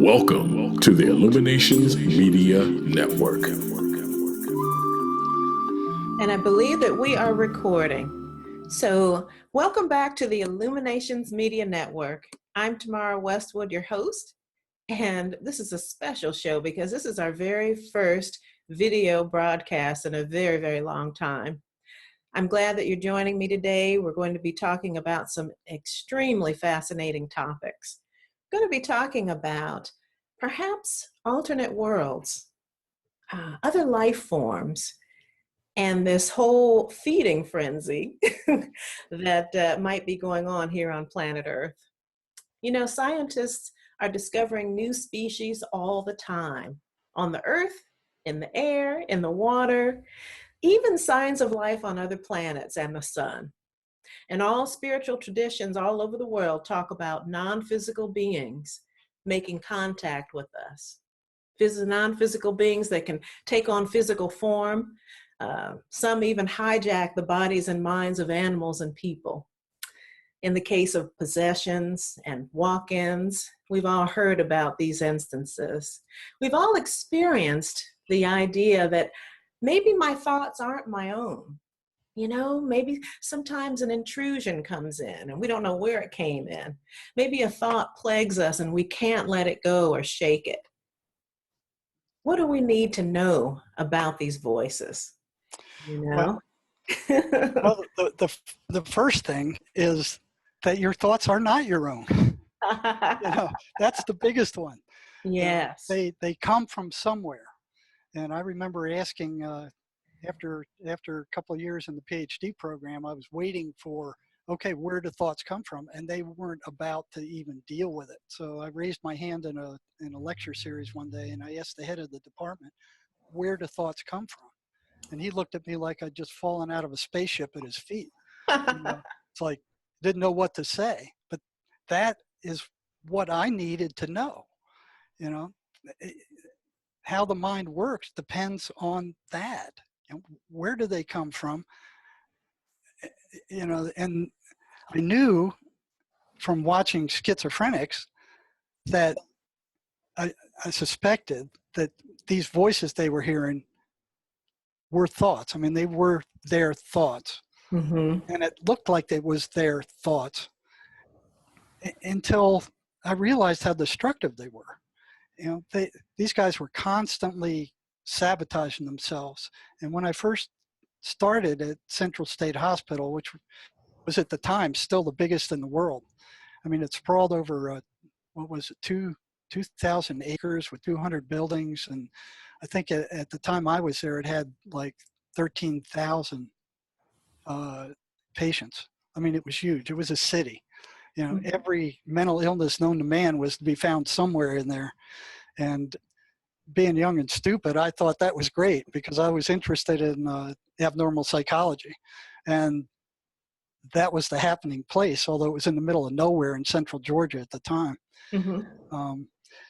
Welcome to the Illuminations Media Network. And I believe that we are recording. So welcome back to the Illuminations Media Network. I'm Tamara Westwood, your host, and this is a special show because this is our very first video broadcast in a very, very long time. I'm glad that you're joining me today. We're going to be talking about some extremely fascinating topics. We're going to be talking about perhaps alternate worlds, other life forms, and this whole feeding frenzy that might be going on here on planet Earth. You know, scientists are discovering new species all the time on the Earth, in the air, in the water, even signs of life on other planets and the sun. And all spiritual traditions all over the world talk about non-physical beings making contact with us. Non-physical beings that can take on physical form. Some even hijack the bodies and minds of animals and people. In the case of possessions and walk-ins, we've all heard about these instances. We've all experienced the idea that maybe my thoughts aren't my own. You know, maybe sometimes an intrusion comes in and we don't know where it came in. Maybe a thought plagues us and we can't let it go or shake it. What do we need to know about these voices? You know? Well, the first thing is that your thoughts are not your own. That's the biggest one. Yes. They come from somewhere. And I remember asking after a couple of years in the PhD program, I was waiting for, okay, where do thoughts come from? And they weren't about to even deal with it. So I raised my hand in a lecture series one day and I asked the head of the department, where do thoughts come from? And he looked at me like I'd just fallen out of a spaceship at his feet. It's like, didn't know what to say. But that is what I needed to know. How the mind works depends on that. Where do they come from? And I knew from watching schizophrenics that I suspected that these voices they were hearing were thoughts. I mean, they were their thoughts. Mm-hmm. And it looked like it was their thoughts until I realized how destructive they were. These guys were constantly sabotaging themselves. And when I first started at Central State Hospital, which was at the time still the biggest in the world, I mean, it sprawled over, 2,000 acres with 200 buildings. And I think at the time I was there, it had like 13,000 patients. I mean, it was huge. It was a city. Mm-hmm. Every mental illness known to man was to be found somewhere in there. And being young and stupid, I thought that was great because I was interested in abnormal psychology. And that was the happening place, although it was in the middle of nowhere in central Georgia at the time. Mm-hmm.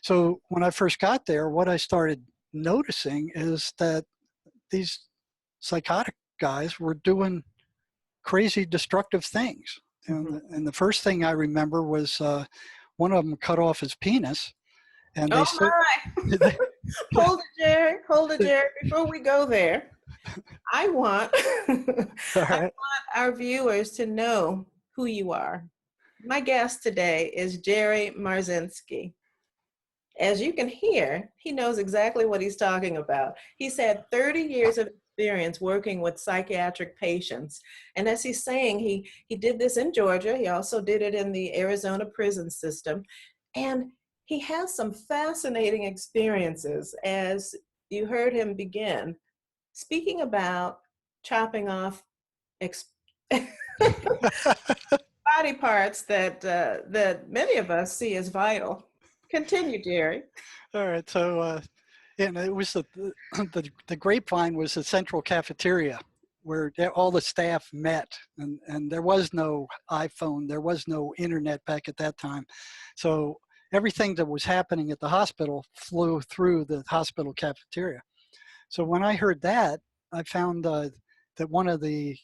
So when I first got there, what I started noticing is that these psychotic guys were doing crazy, destructive things. And the first thing I remember was one of them cut off his penis. And they said, Hold it, Jerry. Before we go there, I want our viewers to know who you are. My guest today is Jerry Marzinsky. As you can hear, he knows exactly what he's talking about. He's had 30 years of experience working with psychiatric patients. And as he's saying, he did this in Georgia. He also did it in the Arizona prison system. And he has some fascinating experiences, as you heard him begin, speaking about chopping off body parts that many of us see as vital. Continue, Jerry. All right. So, it was the grapevine was the central cafeteria where all the staff met, and there was no iPhone, there was no internet back at that time. So everything that was happening at the hospital flew through the hospital cafeteria. So when I heard that, I found that one of the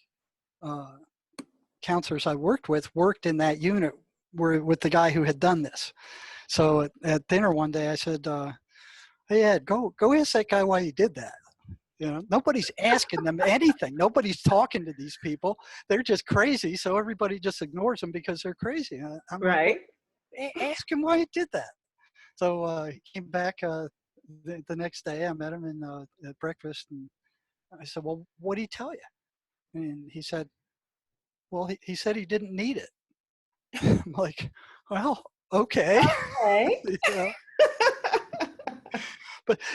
counselors I worked in that unit were with the guy who had done this. So at dinner one day, I said, "Hey Ed, go ask that guy why he did that." Nobody's asking them anything. Nobody's talking to these people. They're just crazy. So everybody just ignores them because they're crazy. I'm like, Right. ask him why he did that. So he came back the next day. I met him at breakfast, and I said, "Well, what did he tell you?" And he said, "Well, he said he didn't need it." I'm like, "Well, okay." Okay.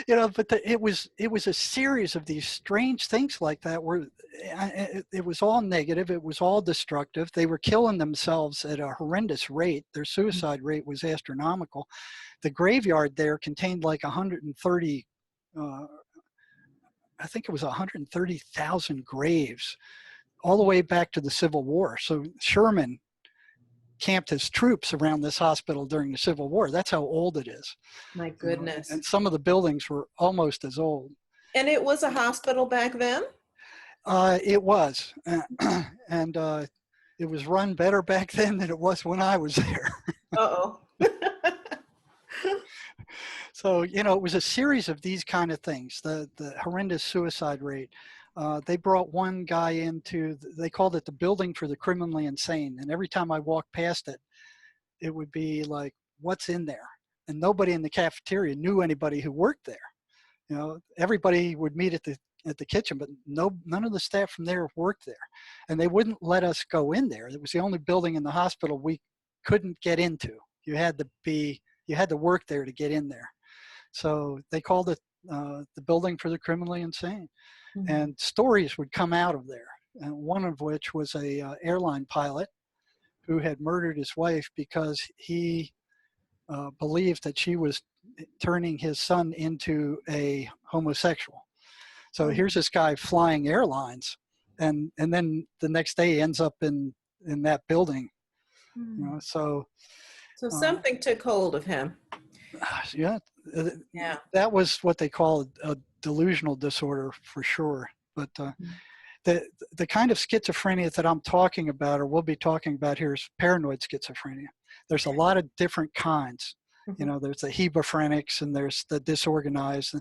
you know? But it was a series of these strange things like that where it was all negative. It was all destructive. They were killing themselves at a horrendous rate. Their suicide rate was astronomical. The graveyard there contained like 130, I think it was 130,000 graves all the way back to the Civil War. So Sherman camped his troops around this hospital during the Civil War. That's how old it is. My goodness. And some of the buildings were almost as old. And it was a hospital back then? It was. And it was run better back then than it was when I was there. Uh-oh. So, it was a series of these kind of things, the horrendous suicide rate. They brought one guy they called it the building for the criminally insane. And every time I walked past it, it would be like, what's in there? And nobody in the cafeteria knew anybody who worked there. Everybody would meet at the kitchen, but none of the staff from there worked there. And they wouldn't let us go in there. It was the only building in the hospital we couldn't get into. You had to work there to get in there. So they called it the building for the criminally insane. Mm-hmm. And stories would come out of there. And one of which was a airline pilot who had murdered his wife because he believed that she was turning his son into a homosexual. So here's this guy flying airlines, and then the next day he ends up in that building. Mm. So something took hold of him. Yeah. Yeah. That was what they call a delusional disorder for sure. But the kind of schizophrenia that I'm talking about, or we'll be talking about here, is paranoid schizophrenia. There's a lot of different kinds. Mm-hmm. There's the hebephrenics and there's the disorganized.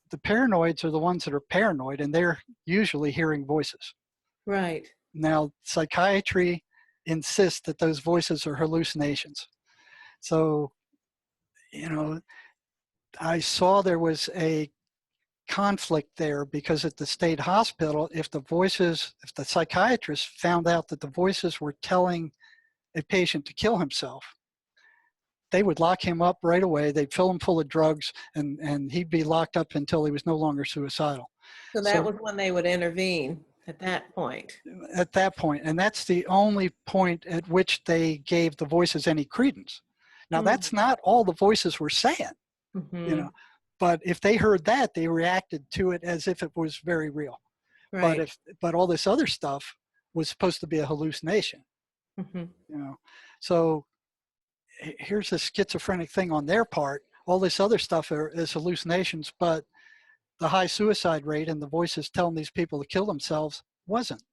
The paranoids are the ones that are paranoid, and they're usually hearing voices. Right. Now, psychiatry insists that those voices are hallucinations. So, I saw there was a conflict there because at the state hospital, if the psychiatrist found out that the voices were telling a patient to kill himself, they would lock him up right away. They'd fill him full of drugs, and he'd be locked up until he was no longer suicidal. So that was when they would intervene at that point. At that point. And that's the only point at which they gave the voices any credence. Now, that's not all the voices were saying, but if they heard that, they reacted to it as if it was very real. Right. But all this other stuff was supposed to be a hallucination. So here's the schizophrenic thing on their part. All this other stuff is hallucinations, but the high suicide rate and the voices telling these people to kill themselves wasn't.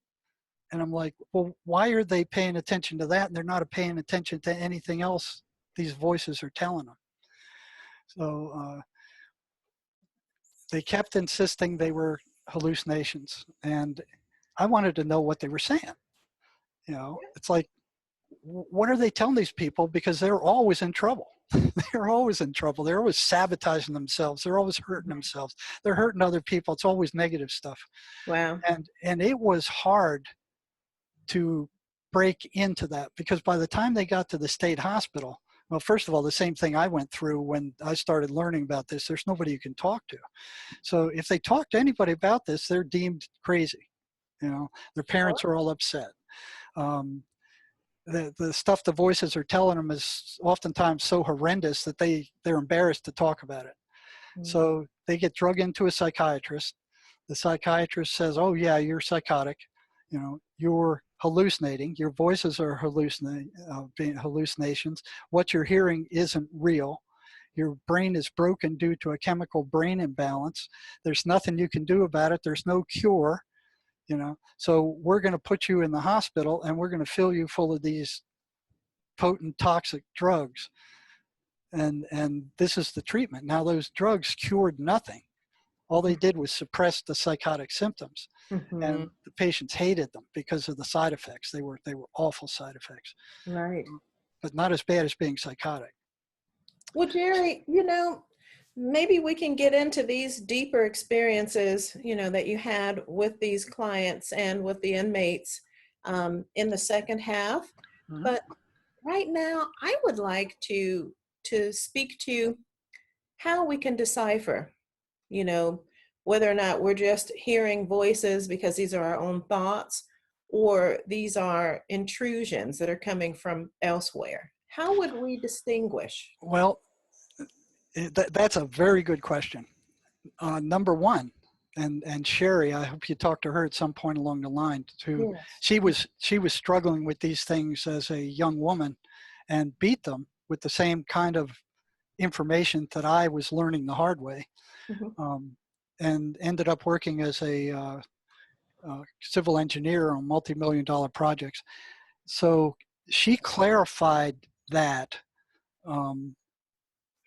And I'm like, well, why are they paying attention to that? And they're not paying attention to anything else these voices are telling them. So they kept insisting they were hallucinations. And I wanted to know what they were saying. It's like, what are they telling these people? Because they're always in trouble. They're always in trouble. They're always sabotaging themselves. They're always hurting themselves. They're hurting other people. It's always negative stuff. Wow. And it was hard to break into that, because by the time they got to the state hospital, well, first of all, the same thing I went through when I started learning about this, there's nobody you can talk to. So if they talk to anybody about this, they're deemed crazy. Their parents are all upset. The stuff the voices are telling them is oftentimes so horrendous that they're embarrassed to talk about it. So they get drugged into a psychiatrist. The psychiatrist says, oh yeah, you're psychotic. You're hallucinating. Your voices are hallucinations. What you're hearing isn't real. Your brain is broken due to a chemical brain imbalance. There's nothing you can do about it. There's no cure. So we're going to put you in the hospital and we're going to fill you full of these potent toxic drugs. and this is the treatment. Now those drugs cured nothing. All they did was suppress the psychotic symptoms, Mm-hmm. and the patients hated them because of the side effects. They were awful side effects, Right. but not as bad as being psychotic. Well, Jerry, maybe we can get into these deeper experiences, that you had with these clients and with the inmates in the second half. Mhm. But right now, I would like to speak to how we can decipher, you know, whether or not we're just hearing voices because these are our own thoughts, or these are intrusions that are coming from elsewhere. How would we distinguish? Well, that's a very good question. Number one, and Sherry, I hope you talked to her at some point along the line too. Yes. She was struggling with these things as a young woman, and beat them with the same kind of information that I was learning the hard way, Mhm. and ended up working as a civil engineer on multi-million-dollar projects. So she clarified that. Um,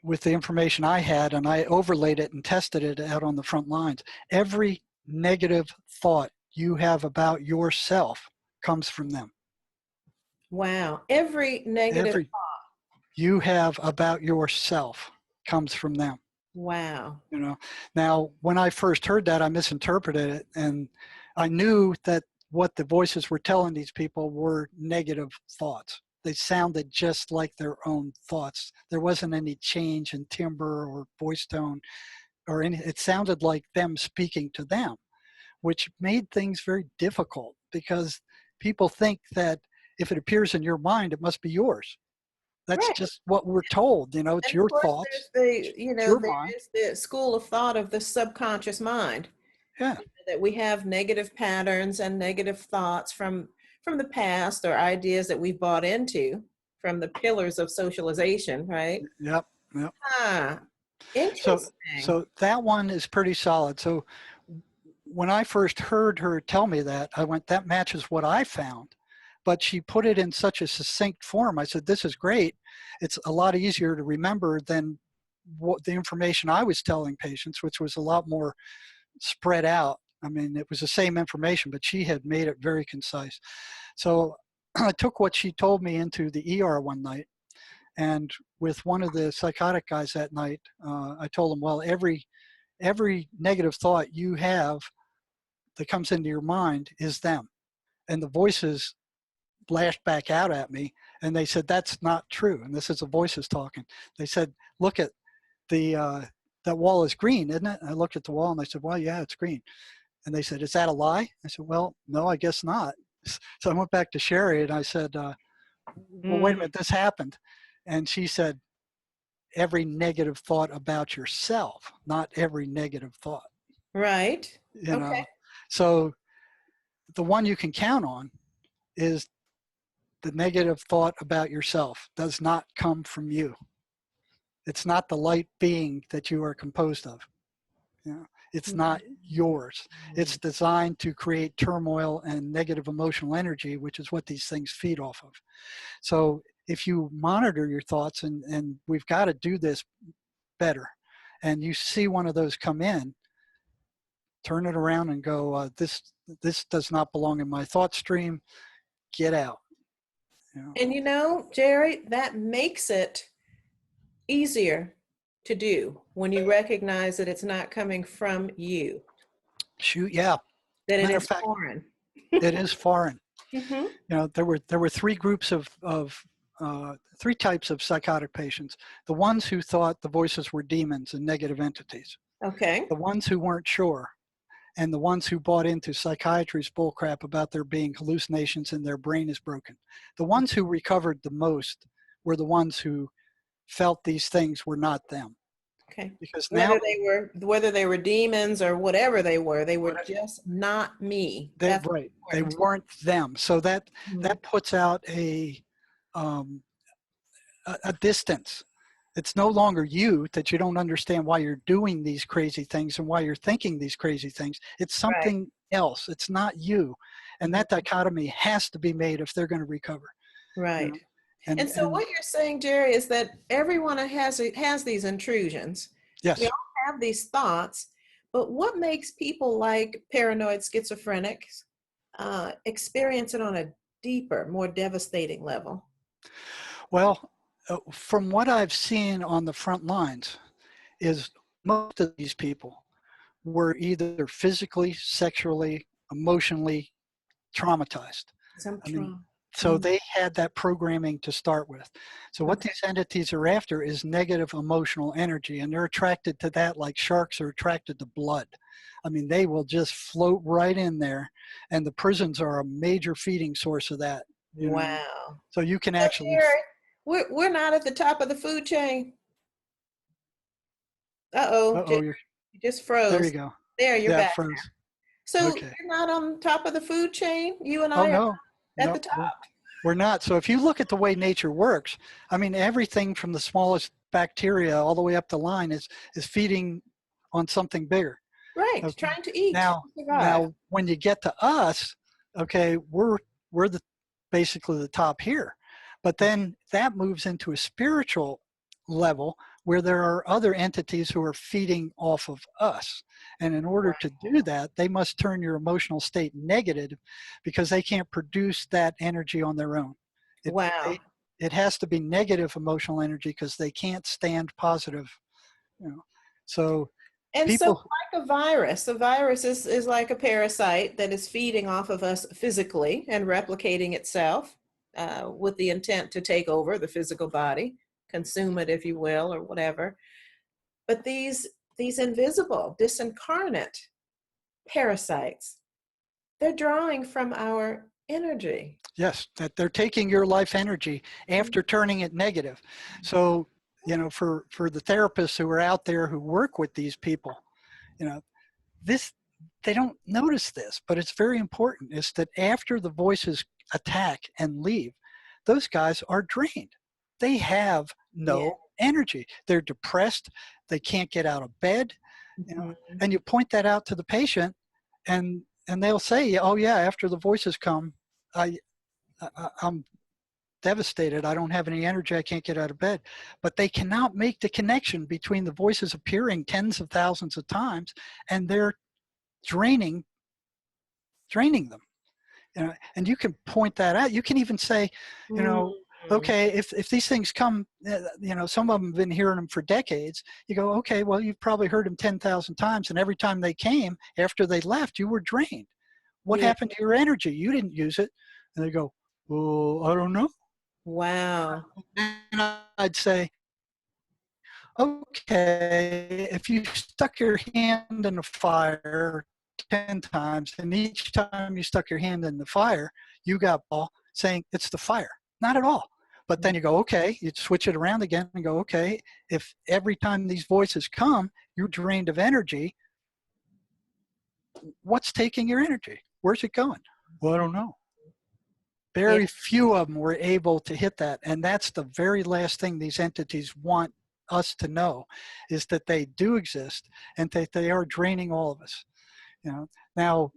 with the information I had, and I overlaid it and tested it out on the front lines. Every negative thought you have about yourself comes from them. Wow. Every negative. Every you have about yourself comes from them. Wow. You know. Now, when I first heard that, I misinterpreted it, and I knew that what the voices were telling these people were negative thoughts. They sounded just like their own thoughts. There wasn't any change in timbre or voice tone or any. It sounded like them speaking to them, which made things very difficult because people think that if it appears in your mind, it must be yours. That's Right. just what we're told. You know, it's And of your course, thoughts, it's your there mind. is the school of thought of the subconscious mind, Yeah. that we have negative patterns and negative thoughts from the past, or ideas that we've bought into from the pillars of socialization, right? Yep. Yep. Ah, So, interesting. so that one is pretty solid. So when I first heard her tell me that, I went, that matches what I found. But she put it in such a succinct form. I said, this is great. It's a lot easier to remember than what the information I was telling patients, which was a lot more spread out. I mean, it was the same information, but she had made it very concise. So I took what she told me into the ER one night. And with one of the psychotic guys that night, I told him, well, every negative thought you have that comes into your mind is them. And the voices lashed back out at me, and they said, that's not true. And this is the voices talking. They said, look at the that wall is green, isn't it? And I looked at the wall and I said, well, yeah, it's green. And they said, is that a lie? I said, well, no, I guess not. So I went back to Sherry and I said, well, wait a minute, this happened. And she said, every negative thought about yourself, not every negative thought. Right. You Okay. know, so the one you can count on is the negative thought about yourself does not come from you. It's not the light being that you are composed of. You know, it's not yours. It's designed to create turmoil and negative emotional energy, which is what these things feed off of. So if you monitor your thoughts, and we've got to do this better, and you see one of those come in, turn it around and go, this does not belong in my thought stream. Get out. You know? And Jerry, that makes it easier to do when you recognize that it's not coming from you, Shoot, yeah. that it Matter of is fact, foreign. it is foreign. Mm-hmm. You know, there were three groups of three types of psychotic patients. The ones who thought the voices were demons and negative entities. Okay. The ones who weren't sure, and the ones who bought into psychiatry's bullcrap about there being hallucinations and their brain is broken. The ones who recovered the most were the ones who felt these things were not them. Okay. Because now Whether they were demons or whatever they were just not me. That's right, they important. weren't them. So that Mhm. puts out a distance. It's no longer you, that you don't understand why you're doing these crazy things and why you're thinking these crazy things. It's Right. something else. It's not you. And that dichotomy has to be made if they're going to recover. You Right. know? And so what you're saying, Jerry, is that everyone has these intrusions. yes. We all have these thoughts, but what makes people like paranoid schizophrenics experience it on a deeper, more devastating level? Well, from what I've seen on the front lines is most of these people were either physically, sexually, emotionally traumatized. Some I mean, trauma. so they had that programming to start with. So what Okay. these entities are after is negative emotional energy, and they're attracted to that like sharks are attracted to blood. I mean, they will just float right in there, and the prisons are a major feeding source of that. You know, Wow. so you can So actually. Jerry, we're not at the top of the food chain. Uh-oh, Oh, you just there you froze. go. There, you're Yeah, it back. froze. So Okay. you're not on top of the food chain? You and Oh I are no, at the no, top. we're not. So if you look at the way nature works, I mean, everything from the smallest bacteria all the way up the line is feeding on something bigger. Right, Okay. trying to eat, Now, survive. when you get to us, okay, we're the basically the top here, but then that moves into a spiritual level where there are other entities who are feeding off of us. And in order to do that, they must turn your emotional state negative because they can't produce that energy on their own. It, Wow. it has to be negative emotional energy because they can't stand positive, you know. So And so people, like a virus is like a parasite that is feeding off of us physically and replicating itself with the intent to take over the physical body, consume it, if you will, or whatever. But these invisible, disincarnate parasites, they're drawing from our energy. yes, that they're taking your life energy after turning it negative. So, you know, for the therapists who are out there who work with these people, you know, this, they don't notice this, but it's very important, is that after the voices attack and leave, those guys are drained. They have Yeah. no energy. They're depressed. They can't get out of bed, you know, Mhm. and you point that out to the patient, and they'll say, oh yeah, after the voices come, I'm devastated. I don't have any energy. I can't get out of bed. But they cannot make the connection between the voices appearing tens of thousands of times and they're draining them. You know, and you can point that out. You can even say, you know, Mhm. okay, if these things come, you know, some of them have been hearing them for decades. You go, okay, well, you've probably heard them 10,000 times, and every time they came, after they left, you were drained. What Yeah. happened to your energy? You didn't use it. And they go, well, I don't know. Wow. And I'd say, okay, if you stuck your hand in the fire 10 times, and each time you stuck your hand in the fire, you got ball saying it's the fire. Not at all. But then you go, okay, you'd switch it around again and go, okay, if every time these voices come, you're drained of energy, what's taking your energy? Where's it going? Well, I don't know. Yeah. Very few of them were able to hit that. And that's the very last thing these entities want us to know, is that they do exist and that they are draining all of us. You know, now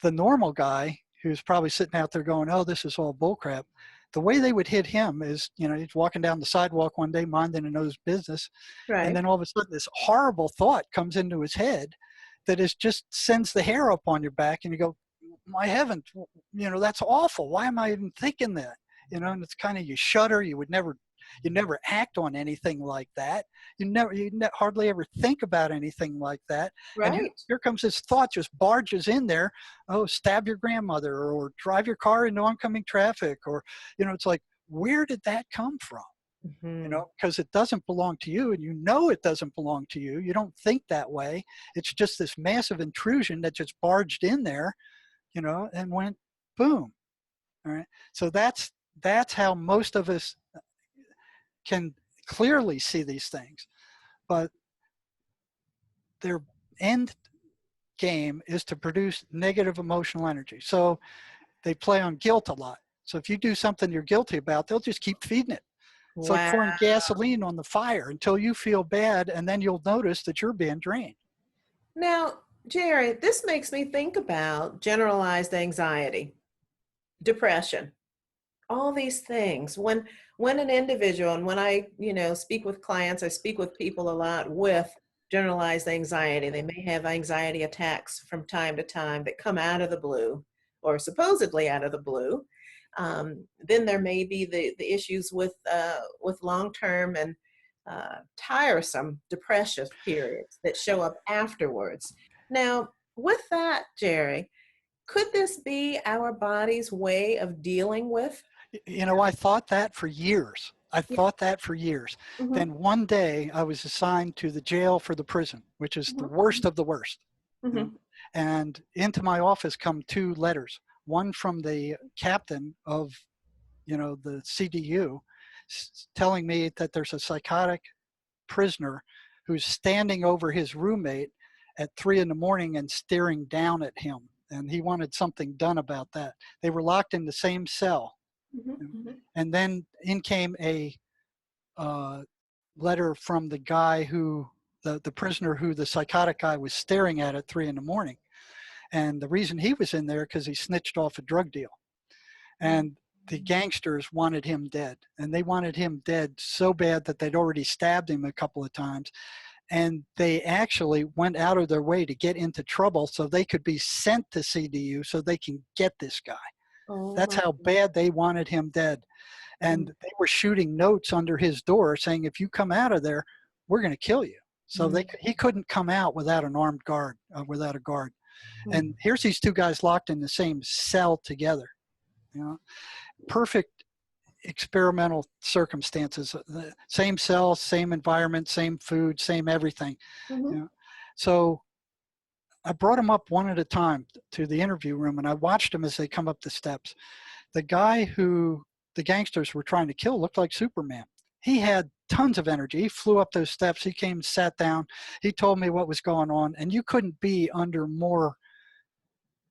the normal guy who's probably sitting out there going, oh, this is all bullcrap. The way they would hit him is, you know, he's walking down the sidewalk one day minding his business. And Right. then all of a sudden this horrible thought comes into his head that is just sends the hair up on your back, and you go, my heavens, you know, that's awful. Why am I even thinking that? You know, and it's kind of, you shudder. You never act on anything like that. Hardly ever think about anything like that. And Right. here comes this thought, just barges in there. Oh, stab your grandmother, or drive your car into oncoming traffic, or, you know, it's like, where did that come from? You Mhm. know, because it doesn't belong to you, and you know it doesn't belong to you. You don't think that way. It's just this massive intrusion that just barged in there, you know, and went boom. All right. So that's how most of us can clearly see these things. But their end game is to produce negative emotional energy. So they play on guilt a lot. So if you do something you're guilty about, they'll just keep feeding it. It's like Wow. pouring gasoline on the fire until you feel bad, and then you'll notice that you're being drained. Now, Jerry, this makes me think about generalized anxiety, depression. all these things. When an individual, and when I, speak with clients, I speak with people a lot with generalized anxiety. They may have anxiety attacks from time to time that come out of the blue, or supposedly out of the blue. Then there may be the issues with long-term and tiresome depressive periods that show up afterwards. Now, with that, Jerry, could this be our body's way of dealing with? I thought that for years. I thought that for years. Mm-hmm. Then one day I was assigned to the jail for the prison, which is the worst of the worst. Mm-hmm. And into my office come two letters, one from the captain of, the CDU, telling me that there's a psychotic prisoner who's standing over his roommate at 3 a.m. and staring down at him. And he wanted something done about that. They were locked in the same cell. Mm-hmm. And then in came a letter from the guy the prisoner who the psychotic guy was staring at 3 a.m. And the reason he was in there because he snitched off a drug deal. And the gangsters wanted him dead. And they wanted him dead so bad that they'd already stabbed him a couple of times. And they actually went out of their way to get into trouble so they could be sent to CDU so they can get this guy. Oh, That's how bad they wanted him dead. And they were shooting notes under his door saying, if you come out of there, we're going to kill you. So he couldn't come out without an armed guard, without a guard. And here's these two guys locked in the same cell together. Perfect experimental circumstances, the same cell, same environment, same food, same everything. So I brought them up one at a time to the interview room, and I watched them as they come up the steps. The guy who the gangsters were trying to kill looked like Superman. He had tons of energy. He flew up those steps. He came and sat down. He told me what was going on, and you couldn't be under more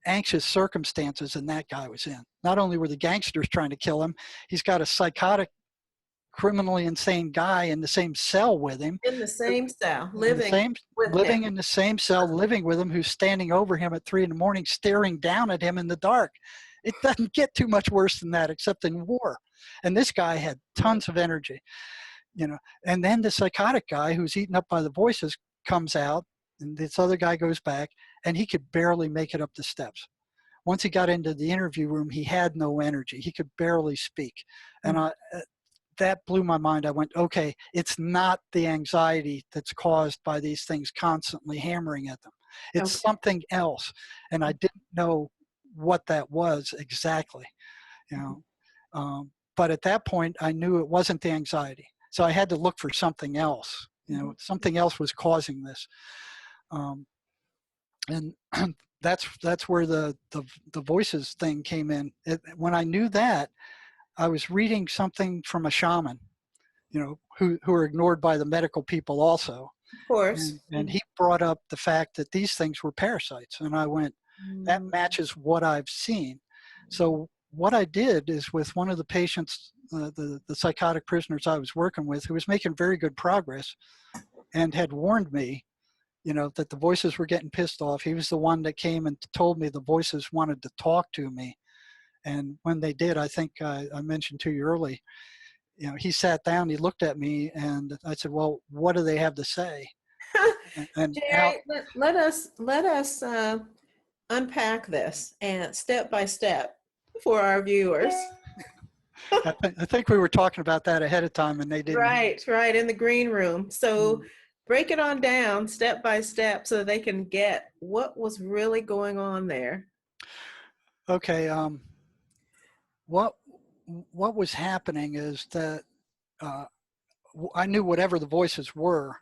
anxious circumstances than that guy was in. Not only were the gangsters trying to kill him, he's got a psychotic, criminally insane guy in the same cell with him. In the same cell, living in the same cell, living with him, who's standing over him at 3 a.m, staring down at him in the dark. It doesn't get too much worse than that, except in war. And this guy had tons of energy, And then the psychotic guy who's eaten up by the voices comes out, and this other guy goes back, and he could barely make it up the steps. Once he got into the interview room, he had no energy. He could barely speak. And that blew my mind. I went, okay, it's not the anxiety that's caused by these things constantly hammering at them. It's something else. And I didn't know what that was exactly, but at that point, I knew it wasn't the anxiety. So I had to look for something else. Something else was causing this. And that's where the voices thing came in. When I knew that, I was reading something from a shaman, who are ignored by the medical people also. Of course. And he brought up the fact that these things were parasites. And I went, that matches what I've seen. So what I did is with one of the patients, the psychotic prisoners I was working with, who was making very good progress and had warned me, that the voices were getting pissed off. He was the one that came and told me the voices wanted to talk to me. And when they did, I think I mentioned to you early, he sat down, he looked at me, and I said, well, what do they have to say? And Jerry, let us unpack this and step by step for our viewers. I think we were talking about that ahead of time, and they didn't. Right, in the green room. So break it on down step by step so they can get what was really going on there. Okay. What was happening is that I knew whatever the voices were,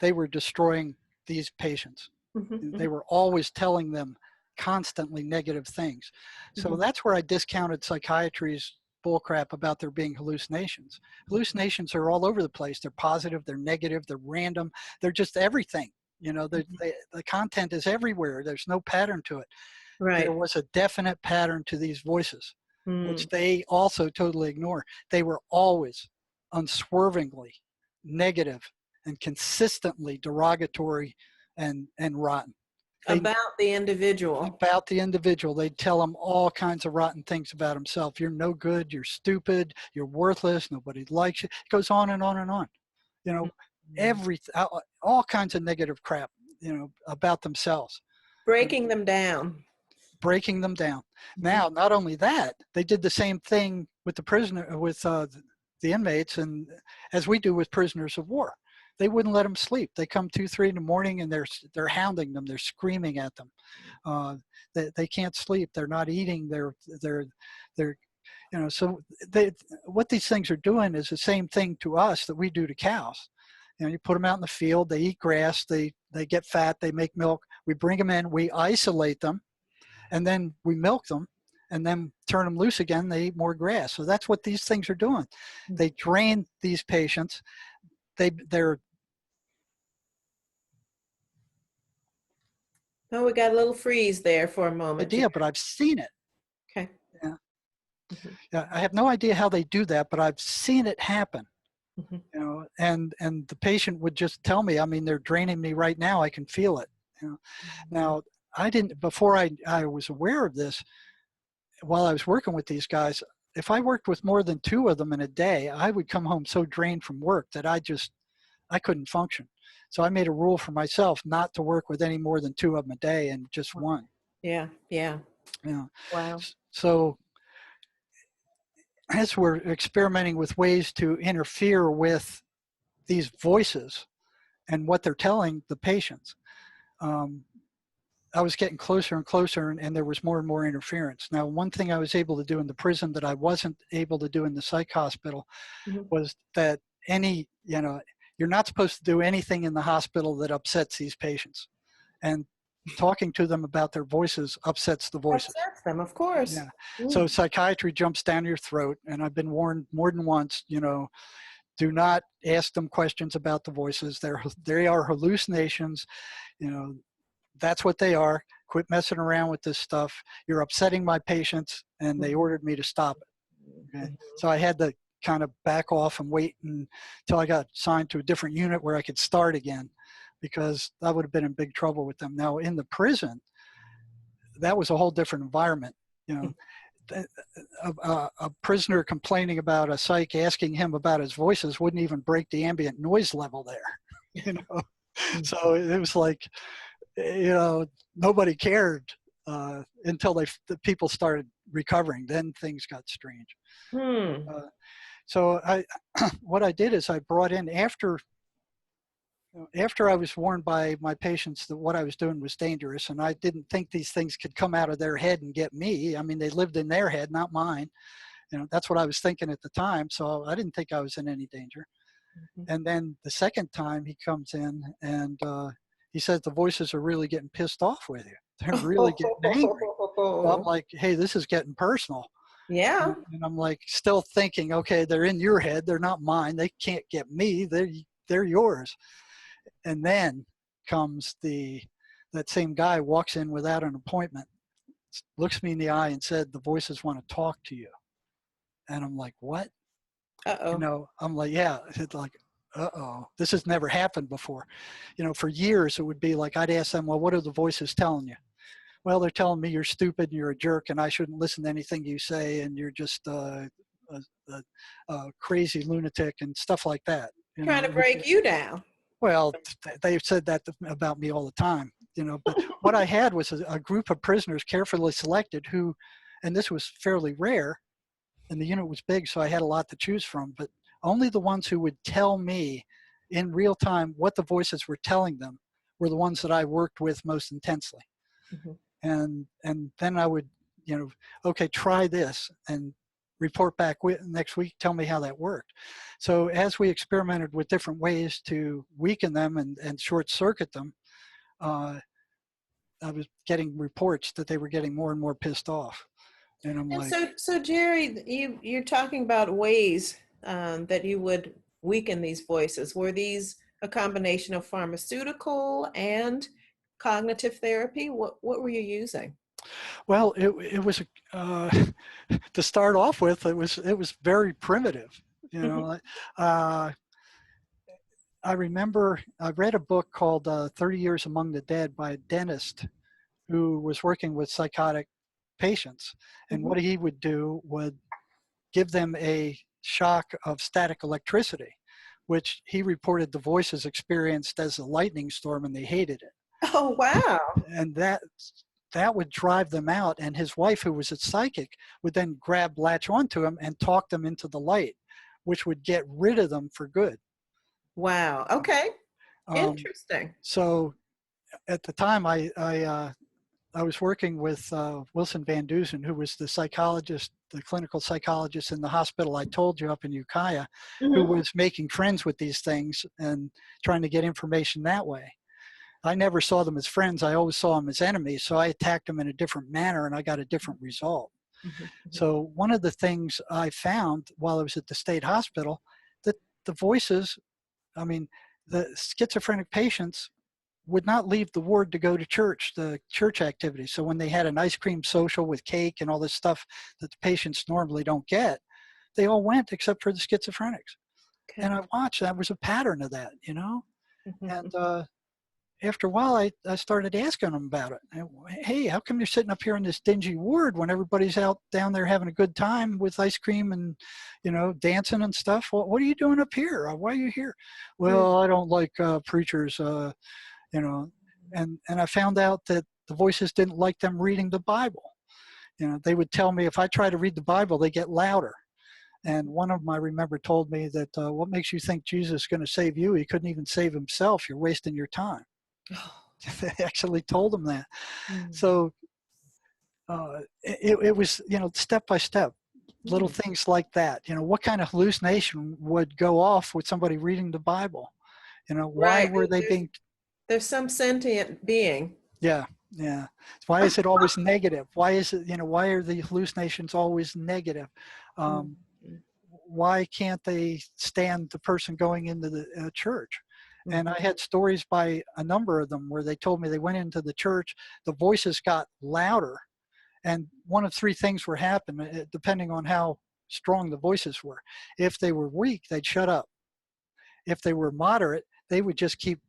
they were destroying these patients. They were always telling them constantly negative things. So that's where I discounted psychiatry's bullcrap about there being hallucinations. Hallucinations are all over the place. They're positive, they're negative, they're random, they're just everything. The content is everywhere. There's no pattern to it. Right. There was a definite pattern to these voices, which they also totally ignore. They were always unswervingly negative and consistently derogatory and rotten. About the individual. About the individual. They tell them all kinds of rotten things about himself. You're no good. You're stupid. You're worthless. Nobody likes you. It goes on and on and on. You know, all kinds of negative crap, you know, about themselves. Breaking them down. Breaking them down. Now, not only that, they did the same thing with the prisoner, with the inmates, and as we do with prisoners of war. They wouldn't let them sleep. They come 2, 3 in the morning, and they're hounding them. They're screaming at them. They can't sleep. They're not eating. They're you know. So what these things are doing is the same thing to us that we do to cows. You know, you put them out in the field. They eat grass. They get fat. They make milk. We bring them in. We isolate them, and then we milk them, and then turn them loose again. They eat more grass. So that's what these things are doing. They drain these patients. They're Oh, we got a little freeze there for a moment. idea, but I've seen it. Okay. Yeah. Yeah. I have no idea how they do that, but I've seen it happen. You know, and the patient would just tell me, I mean, they're draining me right now. I can feel it. You know. Now, I didn't, before I was aware of this, while I was working with these guys, if I worked with more than 2 of them in a day, I would come home so drained from work that I couldn't function. So I made a rule for myself not to work with any more than 2 of them a day, and just 1. Yeah. You know. Wow. So as we're experimenting with ways to interfere with these voices and what they're telling the patients, I was getting closer and closer, and there was more and more interference. Now, one thing I was able to do in the prison that I wasn't able to do in the psych hospital was that you're not supposed to do anything in the hospital that upsets these patients. And talking to them about their voices upsets the voices. Upsets them, of course. Yeah. So psychiatry jumps down your throat, and I've been warned more than once, you know, do not ask them questions about the voices. They are hallucinations. You know, that's what they are. Quit messing around with this stuff. You're upsetting my patients, and they ordered me to stop it. Okay? So I had to kind of back off and wait until I got assigned to a different unit where I could start again, because I would have been in big trouble with them. Now, in the prison, that was a whole different environment. You know, a prisoner complaining about a psych asking him about his voices wouldn't even break the ambient noise level there. You know, so it was like, you know, nobody cared until the people started recovering. Then things got strange. So what I did is I brought in, after I was warned by my patients that what I was doing was dangerous, and I didn't think these things could come out of their head and get me. I mean, they lived in their head, not mine. You know, that's what I was thinking at the time. So I didn't think I was in any danger. And then the second time he comes in, and he says the voices are really getting pissed off with you. They're really getting angry. So I'm like, hey, this is getting personal. Yeah. And I'm like, still thinking, okay, they're in your head. They're not mine. They can't get me. They're yours. And then comes that same guy walks in without an appointment, looks me in the eye and said, the voices want to talk to you. And I'm like, what? Uh-oh. You know, I'm like, yeah. It's like, uh-oh, this has never happened before. You know, for years it would be like, I'd ask them, well, what are the voices telling you? Well, they're telling me you're stupid and you're a jerk and I shouldn't listen to anything you say, and you're just a crazy lunatic and stuff like that. Trying to break you down. Well, they've said that about me all the time, you know. But what I had was a group of prisoners carefully selected who, and this was fairly rare, and the unit was big, so I had a lot to choose from, but only the ones who would tell me in real time what the voices were telling them were the ones that I worked with most intensely. And then I would, you know, okay, try this and report back next week, tell me how that worked. So as we experimented with different ways to weaken them and short circuit them, I was getting reports that they were getting more and more pissed off. And I'm like, so Jerry, you're talking about ways that you would weaken these voices. Were these a combination of pharmaceutical and cognitive therapy? What were you using? Well, it was to start off with. It was very primitive. You know, I remember I read a book called 30 Years Among the Dead by a dentist who was working with psychotic patients. And Mhm. what he would do would give them a shock of static electricity, which he reported the voices experienced as a lightning storm and they hated it. Oh, wow. And that would drive them out. And his wife, who was a psychic, would then latch onto him and talk them into the light, which would get rid of them for good. Wow. Okay. Um, Interesting. so at the time, I was working with Wilson Van Dusen, who was the psychologist, the clinical psychologist in the hospital I told you up in Ukiah, who Mhm. was making friends with these things and trying to get information that way. I never saw them as friends. I always saw them as enemies. So I attacked them in a different manner and I got a different result. Mhm. Mhm. So one of the things I found while I was at the state hospital, that the voices, I mean, the schizophrenic patients would not leave the ward to go to church, the church activity. So when they had an ice cream social with cake and all this stuff that the patients normally don't get, they all went except for the schizophrenics. And Okay. I watched, that was a pattern of that, you know? Mhm. And Mhm. after a while, I started asking them about it. Hey, how come you're sitting up here in this dingy ward when everybody's out down there having a good time with ice cream and, you know, dancing and stuff? What are you doing up here? Why are you here? Well, I don't like preachers, you know. And I found out that the voices didn't like them reading the Bible. You know, they would tell me if I try to read the Bible, they get louder. And one of them I remember told me that, what makes you think Jesus is going to save you? He couldn't even save himself. You're wasting your time. Oh. They actually told him that. Mm. So it was, you know, step by step, little Mm. things like that. You know, what kind of hallucination would go off with somebody reading the Bible? You know, why Right. were they being, There's some sentient being. yeah, yeah. Why is it always negative? Why is it, you know, why are the hallucinations always negative? Mm. Um, why can't they stand the person going into the church? And I Mhm. had stories by a number of them where they told me they went into the church, the voices got louder, and one of three things were happening, depending on how strong the voices were. If they were weak, they'd shut up. If they were moderate, they would just keep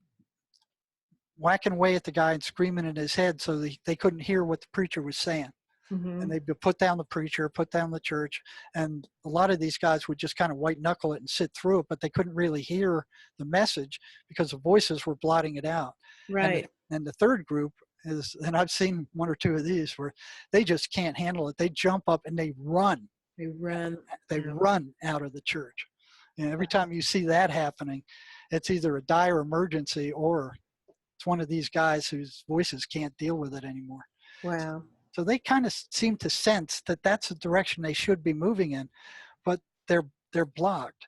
whacking away at the guy and screaming in his head so they couldn't hear what the preacher was saying. And Mhm. they'd put down the preacher, put down the church, and a lot of these guys would just kind of white knuckle it and sit through it, but they couldn't really hear the message because the voices were blotting it out. And Right. and the third group is, and I've seen one or two of these where they just can't handle it. They jump up and they run. They run They out. run out of the church. And every time you see that happening, it's either a dire emergency or it's one of these guys whose voices can't deal with it anymore. Wow. So they kind of seem to sense that that's the direction they should be moving in, but they're blocked. Mhm.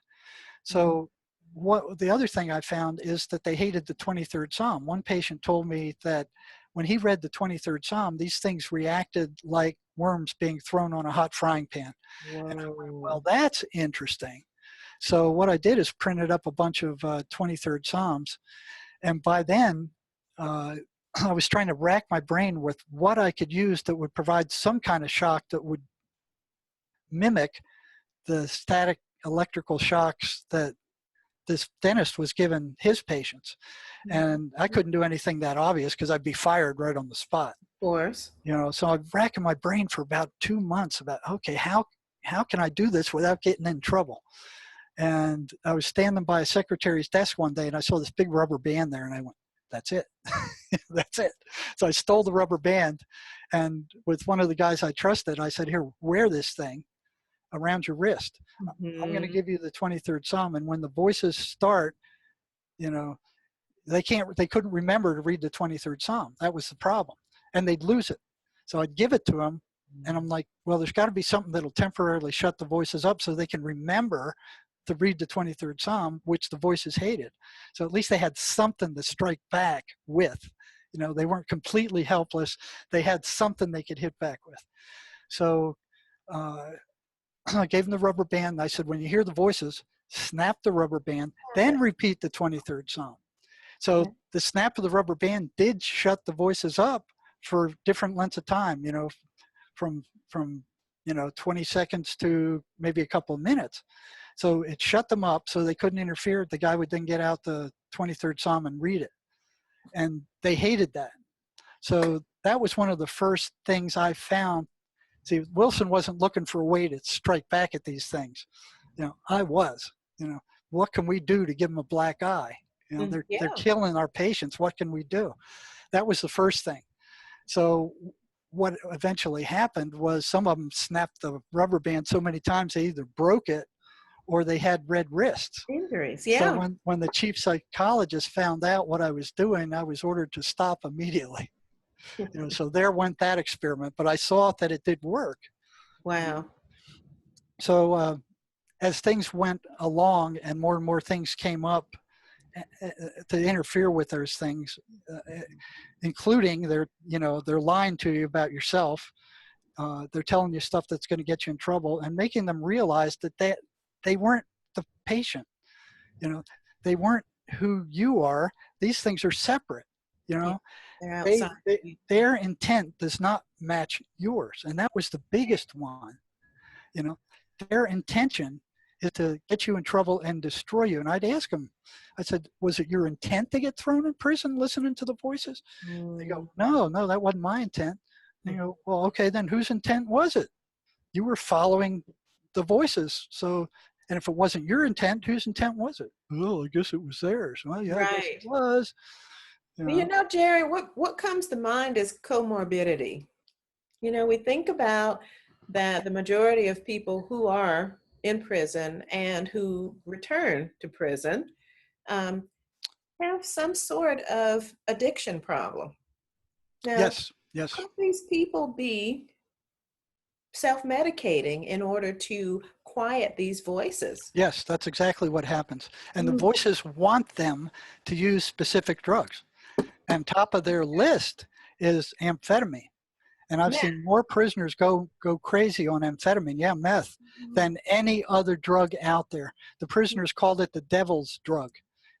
So what the other thing I found is that they hated the 23rd Psalm. One patient told me that when he read the 23rd Psalm, these things reacted like worms being thrown on a hot frying pan. And I went, well, Whoa. that's interesting. So what I did is printed up a bunch of 23rd Psalms, and by then, uh, I was trying to rack my brain with what I could use that would provide some kind of shock that would mimic the static electrical shocks that this dentist was giving his patients. Mhm. And I couldn't do anything that obvious because I'd be fired right on the spot. Of course. You know, so I'm racking my brain for about 2 months about, okay, how can I do this without getting in trouble? And I was standing by a secretary's desk one day and I saw this big rubber band there and I went, that's it. That's it. So I stole the rubber band, and with one of the guys I trusted, I said, here, wear this thing around your wrist. I'm going to Mhm. give you the 23rd Psalm. And when the voices start, you know, they couldn't remember to read the 23rd Psalm. That was the problem. And they'd lose it. So I'd give it to them. And I'm like, well, there's got to be something that'll temporarily shut the voices up so they can remember to read the 23rd Psalm, which the voices hated. So at least they had something to strike back with. You know, they weren't completely helpless. They had something they could hit back with. So uh, I gave them the rubber band. And I said, when you hear the voices, snap the rubber band, then repeat the 23rd Psalm. So Okay. the snap of the rubber band did shut the voices up for different lengths of time, you know, from 20 seconds to maybe a couple of minutes. So it shut them up so they couldn't interfere. The guy would then get out the 23rd Psalm and read it. And they hated that. So that was one of the first things I found. See, Wilson wasn't looking for a way to strike back at these things. I was. What can we do to give them a black eye? They're Yeah. killing our patients. What can we do? That was the first thing. So what eventually happened was some of them snapped the rubber band so many times they either broke it or they had red wrists. Injuries, yeah. So when the chief psychologist found out what I was doing, I was ordered to stop immediately. So there went that experiment, but I saw that it did work. Wow. So as things went along and more things came up to interfere with those things, including they're lying to you about yourself. They're telling you stuff that's going to get you in trouble and making them realize that they weren't the patient. They weren't who you are. These things are separate. They're outside. Their intent does not match yours. And that was the biggest one. Their intention is to get you in trouble and destroy you. And I'd ask them, I said, was it your intent to get thrown in prison listening to the voices? They go, no, that wasn't my intent. And you go, well, okay, then whose intent was it? You were following the voices. So, and if it wasn't your intent, whose intent was it? Well, I guess it was theirs. Well, yeah, Right. I guess it was. Jerry, what comes to mind is comorbidity. We think about that the majority of people who are in prison and who return to prison have some sort of addiction problem. Now, Yes. could these people be self-medicating in order to quiet these voices? Yes, that's exactly what happens. And the voices want them to use specific drugs. And top of their list is amphetamine. And I've seen more prisoners go crazy on amphetamine, meth, than any other drug out there. The prisoners called it the devil's drug.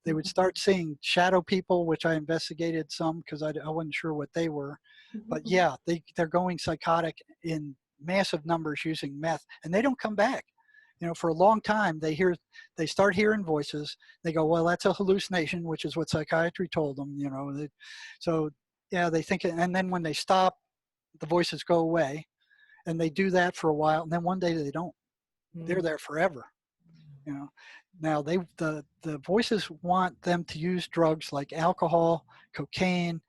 They would start seeing shadow people, which I investigated some because I wasn't sure what they were. But yeah, they're going psychotic in massive numbers using meth, and they don't come back. For a long time, they start hearing voices. They go, well, that's a hallucination, which is what psychiatry told them, So yeah, they think, and then when they stop, the voices go away, and they do that for a while, and then one day they don't. They're there forever. Now the voices want them to use drugs like alcohol, cocaine,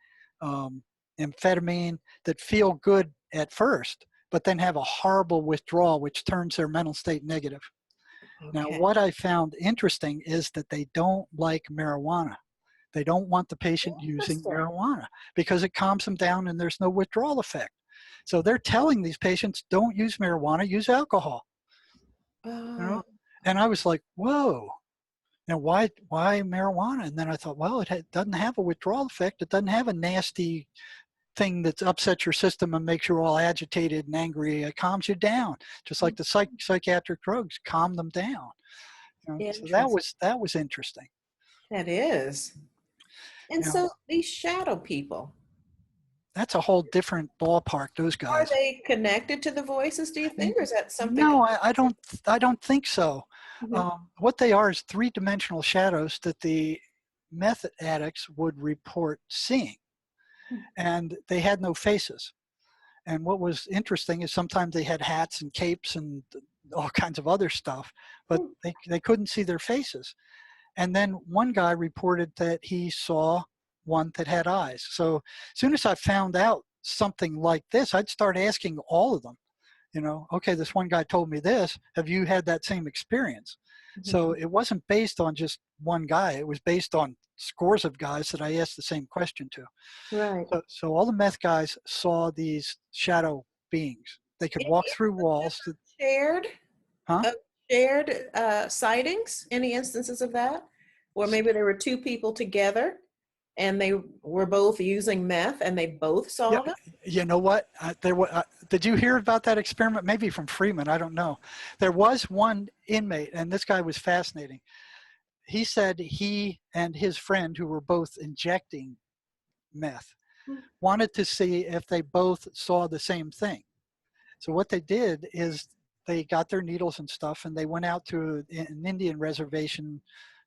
amphetamine that feel good at first, but then have a horrible withdrawal, which turns their mental state negative. Now, what I found interesting is that they don't like marijuana. They don't want the patient using marijuana because it calms them down and there's no withdrawal effect. So they're telling these patients, don't use marijuana, use alcohol. And I was like, whoa. Now, why marijuana? And then I thought, well, it doesn't have a withdrawal effect. It doesn't have a nasty thing that upsets your system and makes you all agitated and angry. It calms you down, just like the psychiatric drugs calm them down. So that was interesting. That is. And so these shadow people, that's a whole different ballpark. Those guys. Are they connected to the voices, do you think, or is that something? No, I don't think so. What they are is three-dimensional shadows that the meth addicts would report seeing, and they had no faces. And what was interesting is sometimes they had hats and capes and all kinds of other stuff, but they couldn't see their faces. And then one guy reported that he saw one that had eyes. So as soon as I found out something like this, I'd start asking all of them, okay, this one guy told me this. Have you had that same experience? So it wasn't based on just one guy. It was based on scores of guys that I asked the same question to. Right. So all the meth guys saw these shadow beings. They could walk through walls. Shared sightings? Any instances of that? Or maybe there were two people together and they were both using meth and they both saw them? You know what? Did you hear about that experiment? Maybe from Freeman, I don't know. There was one inmate, and this guy was fascinating. He said he and his friend, who were both injecting meth, wanted to see if they both saw the same thing. So what they did is they got their needles and stuff, and they went out to an Indian reservation,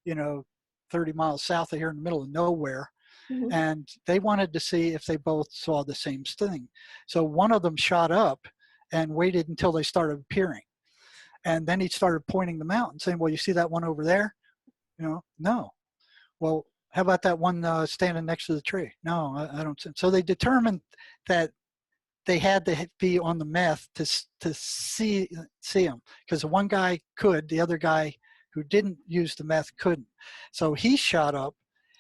30 miles south of here in the middle of nowhere. Mhm. And they wanted to see if they both saw the same thing. So one of them shot up and waited until they started appearing. And then he started pointing them out and saying, well, you see that one over there? No. Well, how about that one standing next to the tree? No, I don't see. So they determined that they had to be on the meth to see them, because the one guy could, the other guy who didn't use the meth couldn't. So he shot up,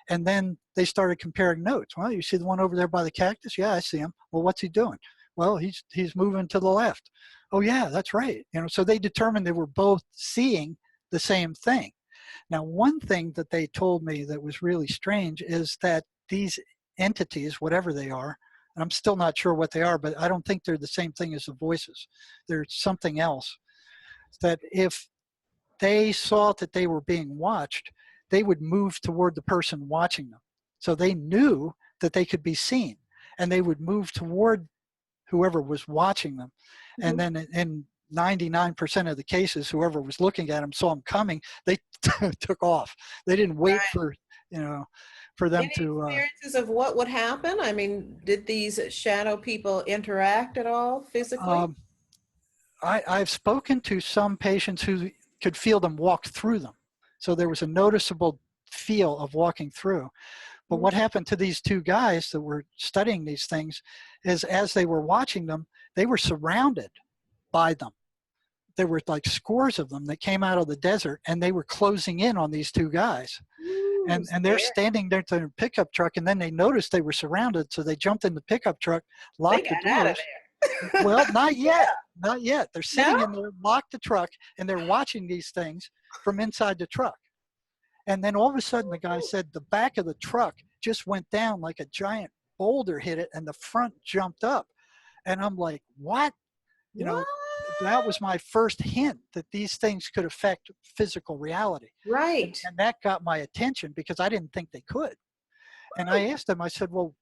and then they started comparing notes. Well, you see the one over there by the cactus? Yeah, I see him. Well, what's he doing? Well, he's moving to the left. Oh yeah, that's right. So they determined they were both seeing the same thing. Now, one thing that they told me that was really strange is that these entities, whatever they are, and I'm still not sure what they are, but I don't think they're the same thing as the voices. They're something else. That if they saw that they were being watched, they would move toward the person watching them. So they knew that they could be seen, and they would move toward whoever was watching them. And then in 99% of the cases, whoever was looking at them saw them coming, they took off. They didn't wait for them Any to. experiences of what would happen? I mean, did these shadow people interact at all physically? I've spoken to some patients who could feel them walk through them. So there was a noticeable feel of walking through. But what happened to these two guys that were studying these things is, as they were watching them, they were surrounded by them. There were like scores of them that came out of the desert, and they were closing in on these two guys. Ooh, And they're standing there to their pickup truck, and then they noticed they were surrounded, so they jumped in the pickup truck, locked the got out of doors. there. Well, not yet. Not yet. They're sitting No? in there, locked the truck, and they're watching these things from inside the truck. And then all of a sudden, the guy said the back of the truck just went down like a giant boulder hit it, and the front jumped up. And I'm like, what? That was my first hint that these things could affect physical reality. Right. And that got my attention because I didn't think they could. And I asked him, I said, well,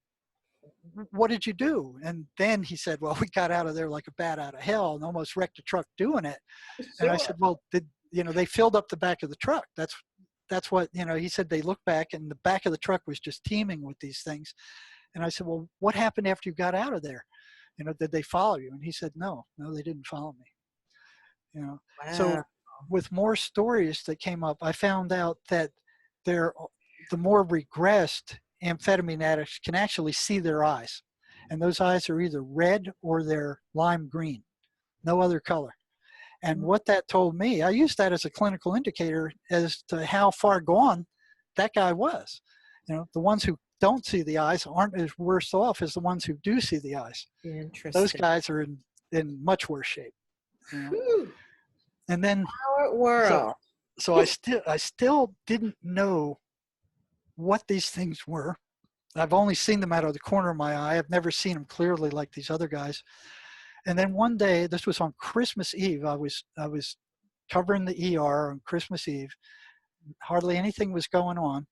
what did you do? And then he said, well, we got out of there like a bat out of hell and almost wrecked a truck doing it. Sure. And I said, well, they filled up the back of the truck. That's what, he said they looked back and the back of the truck was just teeming with these things. And I said, well, what happened after you got out of there? Did they follow you? And he said, no, they didn't follow me. Wow. So with more stories that came up, I found out that the more regressed amphetamine addicts can actually see their eyes. And those eyes are either red or they're lime green, no other color. And what that told me, I used that as a clinical indicator as to how far gone that guy was. The ones who don't see the eyes aren't as worse off as the ones who do see the eyes. Interesting. Those guys are in much worse shape. And then Our world. so I still didn't know what these things were. I've only seen them out of the corner of my eye. I've never seen them clearly like these other guys. And then one day, this was on Christmas Eve, I was covering the ER on Christmas Eve. Hardly anything was going on.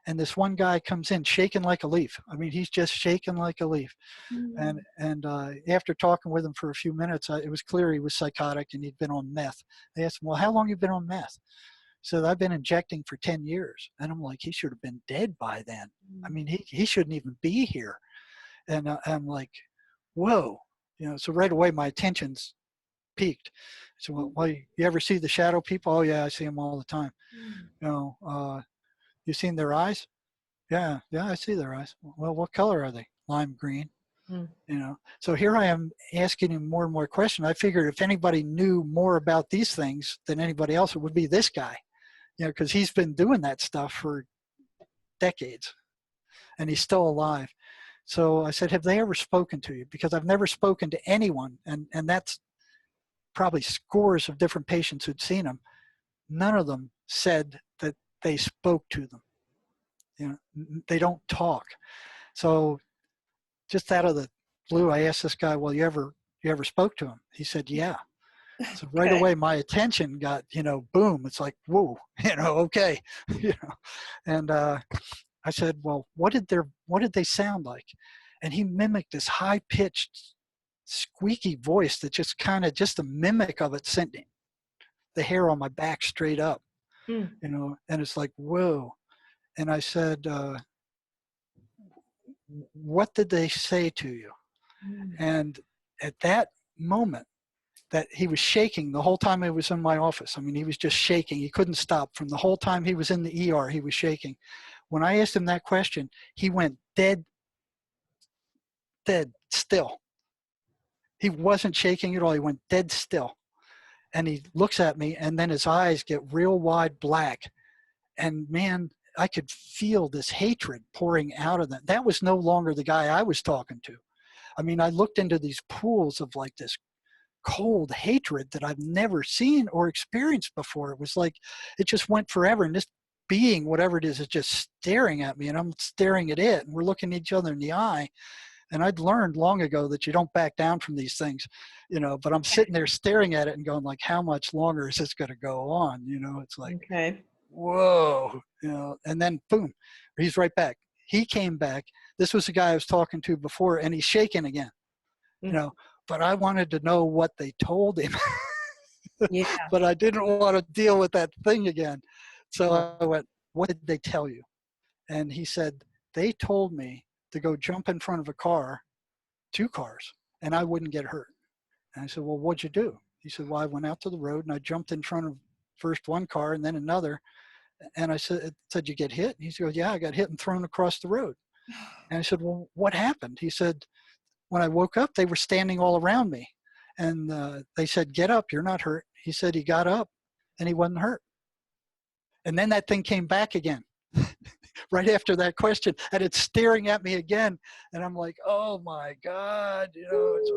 And this one guy comes in shaking like a leaf. I mean, he's just shaking like a leaf. And after talking with him for a few minutes, it was clear he was psychotic and he'd been on meth. I asked him, well, how long have you been on meth? He said, I've been injecting for 10 years. And I'm like, he should have been dead by then. I mean, he shouldn't even be here. And I'm like, whoa. So right away, my attention's peaked. So, well, you ever see the shadow people? Oh, yeah, I see them all the time. You seen their eyes? Yeah, I see their eyes. Well, what color are they? Lime green. So here I am asking him more and more questions. I figured if anybody knew more about these things than anybody else, it would be this guy, because he's been doing that stuff for decades and he's still alive. So I said, have they ever spoken to you? Because I've never spoken to anyone, and that's probably scores of different patients who'd seen him. None of them said that they spoke to them. They don't talk. So just out of the blue, I asked this guy, well, you ever spoke to him? He said, yeah. So right away, my attention got, boom. It's like, whoa, okay. And I said, well, what did they sound like? And he mimicked this high-pitched squeaky voice that just kind of, just a mimic of it sent the hair on my back straight up, Mm. you know, and it's like, whoa. And I said, what did they say to you? Mm. And at that moment, that he was shaking the whole time he was in my office. I mean, he was just shaking. He couldn't stop. From the whole time he was in the ER, he was shaking. When I asked him that question, he went dead still. He wasn't shaking at all. He went dead still. And he looks at me, and then his eyes get real wide black. And man, I could feel this hatred pouring out of them. That was no longer the guy I was talking to. I mean, I looked into these pools of like this cold hatred that I've never seen or experienced before. It was like, it just went forever. And this being, whatever it is just staring at me, and I'm staring at it, and we're looking at each other in the eye. And I'd learned long ago that you don't back down from these things, you know, but I'm sitting there staring at it and going like, how much longer is this going to go on? You know, it's like, Okay. whoa, you know, and then boom, he's right back. He came back. This was the guy I was talking to before, and he's shaking again, you know, but I wanted to know what they told him, Yeah. but I didn't want to deal with that thing again. So I went, what did they tell you? And he said, they told me to go jump in front of a car, 2 cars, and I wouldn't get hurt. And I said, well, what'd you do? He said, well, I went out to the road and I jumped in front of first one car and then another. And I said, you get hit? And he said, yeah, I got hit and thrown across the road. And I said, well, what happened? He said, when I woke up, they were standing all around me. And they said, get up, you're not hurt. He said he got up and he wasn't hurt. And then that thing came back again. Right after that question, and it's staring at me again, and I'm like, oh my God, you know, it's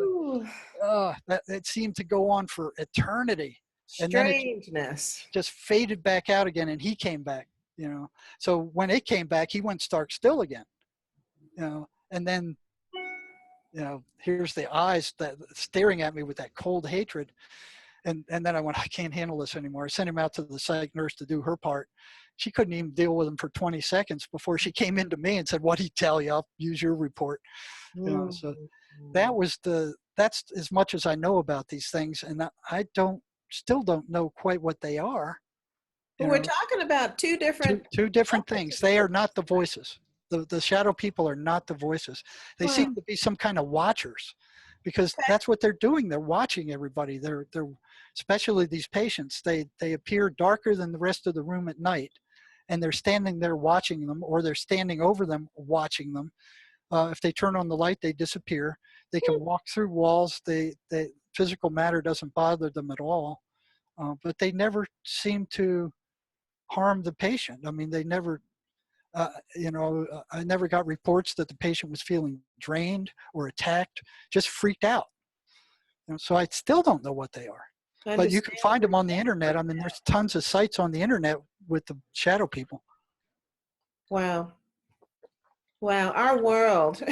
like, that it seemed to go on for eternity. And then it just faded back out again, and he came back, you know. So when it came back, he went stark still again, you know, and then, you know, here's the eyes that staring at me with that cold hatred. And then I went, I can't handle this anymore. I sent him out to the psych nurse to do her part. She couldn't even deal with him for 20 seconds before she came into me and said, what'd he tell you? I'll use your report. You know, so that's as much as I know about these things. And I still don't know quite what they are. But we're talking about two different things. They are not the voices. The shadow people are not the voices. They seem to be some kind of watchers, because that's what they're doing. They're watching everybody. They're especially these patients. They appear darker than the rest of the room at night, and they're standing there watching them, or they're standing over them watching them. If they turn on the light, they disappear. They can walk through walls. Physical matter doesn't bother them at all, but they never seem to harm the patient. I mean, they never. I never got reports that the patient was feeling drained or attacked, just freaked out. And so I still don't know what they are. But you can find them on the internet. I mean, there's tons of sites on the internet with the shadow people. Wow. Wow. Our world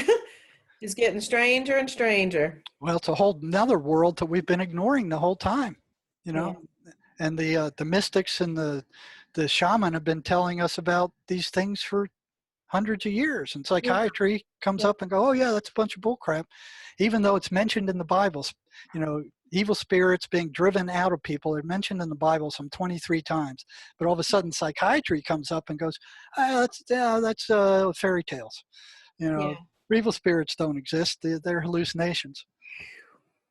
is getting stranger and stranger. Well, it's a whole nother world that we've been ignoring the whole time, you know. Yeah. And the mystics and the shaman have been telling us about these things for hundreds of years. And psychiatry comes up and go, oh yeah, that's a bunch of bullcrap. Even though it's mentioned in the Bible, you know, evil spirits being driven out of people are mentioned in the Bible some 23 times. But all of a sudden psychiatry comes up and goes, that's fairy tales. You know, evil spirits don't exist. They're hallucinations.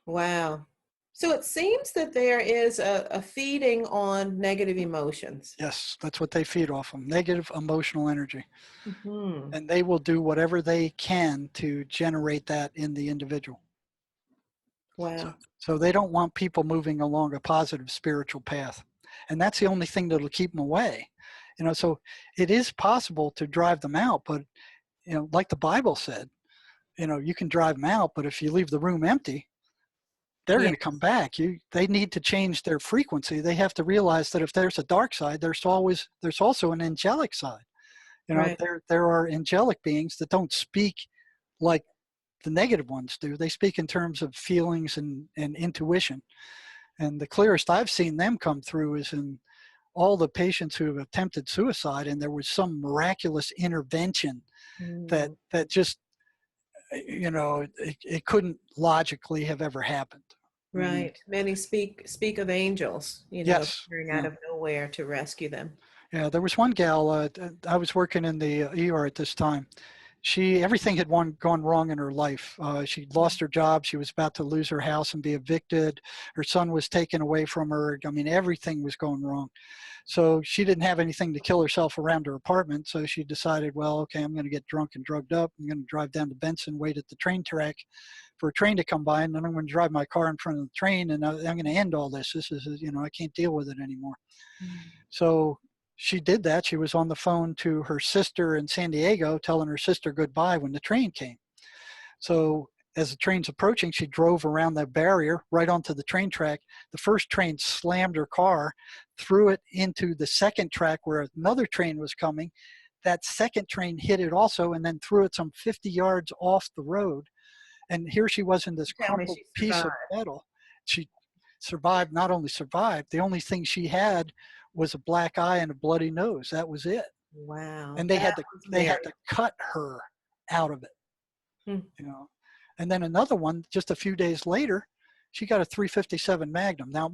Wow. So it seems that there is a feeding on negative emotions. Yes, that's what they feed off of, negative emotional energy. Mm-hmm. And they will do whatever they can to generate that in the individual. Wow. So they don't want people moving along a positive spiritual path. And that's the only thing that'll keep them away. You know, so it is possible to drive them out, but, you know, like the Bible said, you know, you can drive them out, but if you leave the room empty, they're going to come back. They need to change their frequency. They have to realize that if there's a dark side, there's also an angelic side. You know, there are angelic beings that don't speak like the negative ones do. They speak in terms of feelings and intuition. And the clearest I've seen them come through is in all the patients who have attempted suicide, and there was some miraculous intervention that just you know, it couldn't logically have ever happened. Right. Many speak of angels, Yes. appearing out Yeah. of nowhere to rescue them. Yeah, there was one gal, I was working in the ER at this time. Everything had gone wrong in her life. She lost her job. She was about to lose her house and be evicted. Her son was taken away from her. I mean, everything was going wrong. So she didn't have anything to kill herself around her apartment. So she decided, well, okay, I'm going to get drunk and drugged up. I'm going to drive down to Benson, wait at the train track for a train to come by, and then I'm going to drive my car in front of the train, and I'm going to end all this. This is, I can't deal with it anymore. So she did that. She was on the phone to her sister in San Diego, telling her sister goodbye when the train came. So as the train's approaching, she drove around that barrier right onto the train track. The first train slammed her car, threw it into the second track where another train was coming. That second train hit it also, and then threw it some 50 yards off the road. And here she was in this crumpled piece of metal. She survived, not only survived, the only thing she had was a black eye and a bloody nose. That was it. Wow. And they had to cut her out of it. And then another one, just a few days later, she got a 357 Magnum. Now,